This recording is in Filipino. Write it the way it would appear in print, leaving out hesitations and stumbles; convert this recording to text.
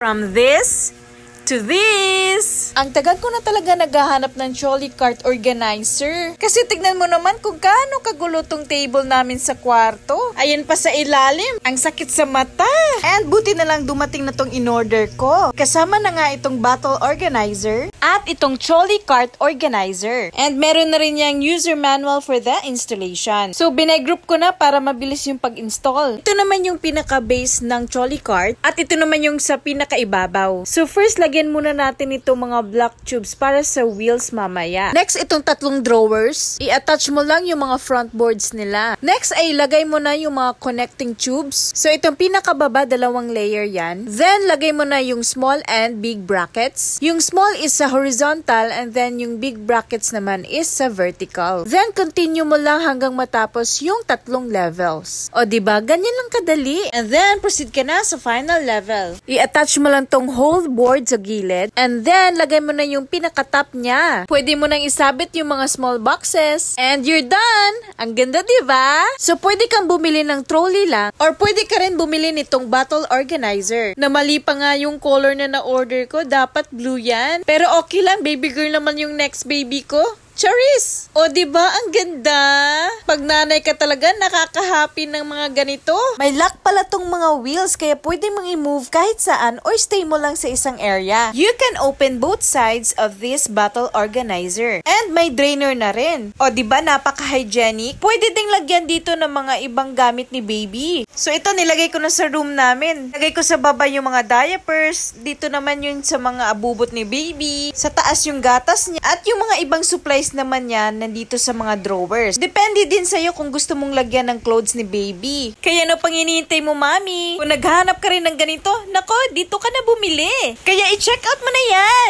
From this to this. Ang tagal ko na talaga naghahanap ng trolley cart organizer. Kasi tignan mo naman kung gaano kagulo tong table namin sa kwarto. Ayan pa sa ilalim. Ang sakit sa mata. And buti na lang dumating na tong in-order ko. Kasama na nga itong bottle organizer at itong trolley cart organizer. And meron na rin yung user manual for the installation. So binay-group ko na para mabilis yung pag-install. Ito naman yung pinaka-base ng trolley cart at ito naman yung sa pinaka-ibabaw. So first, lagyan muna natin itong mga black tubes para sa wheels mamaya. Next, itong tatlong drawers. I-attach mo lang yung mga front boards nila. Next, ay ilagay mo na yung mga connecting tubes. So itong pinakababa, dalawang layer yan. Then, lagay mo na yung small and big brackets. Yung small is sa horizontal and then yung big brackets naman is sa vertical. Then, continue mo lang hanggang matapos yung tatlong levels. O diba, ganyan lang kadali. And then, proceed ka na sa final level. I-attach mo lang tong whole board sa gilid. And then, lagay mo na yung pinaka-top niya. Pwede mo nang isabit yung mga small boxes. And you're done! Ang ganda, diba? So, pwede kang bumili ng trolley lang or pwede ka rin bumili nitong bottle organizer. Na mali pa nga yung color na na-order ko. Dapat blue yan. Pero okay lang, baby girl naman yung next baby ko. Charis! O diba ang ganda? Pag nanay ka talaga, nakaka-happy ng mga ganito. May lock pala tong mga wheels kaya pwede mong i-move kahit saan or stay mo lang sa isang area. You can open both sides of this bottle organizer. And may drainer na rin. O diba napaka-hygienic? Pwede ding lagyan dito ng mga ibang gamit ni baby. So ito nilagay ko na sa room namin. Lagay ko sa baba yung mga diapers. Dito naman yun sa mga abubot ni baby. Sa taas yung gatas niya. At yung mga ibang supplies naman yan nandito sa mga drawers. Depende din sa'yo kung gusto mong lagyan ng clothes ni baby. Kaya no pang hinihintay mo, mami? Kung naghahanap ka rin ng ganito, nako, dito ka na bumili. Kaya i-check out mo na yan.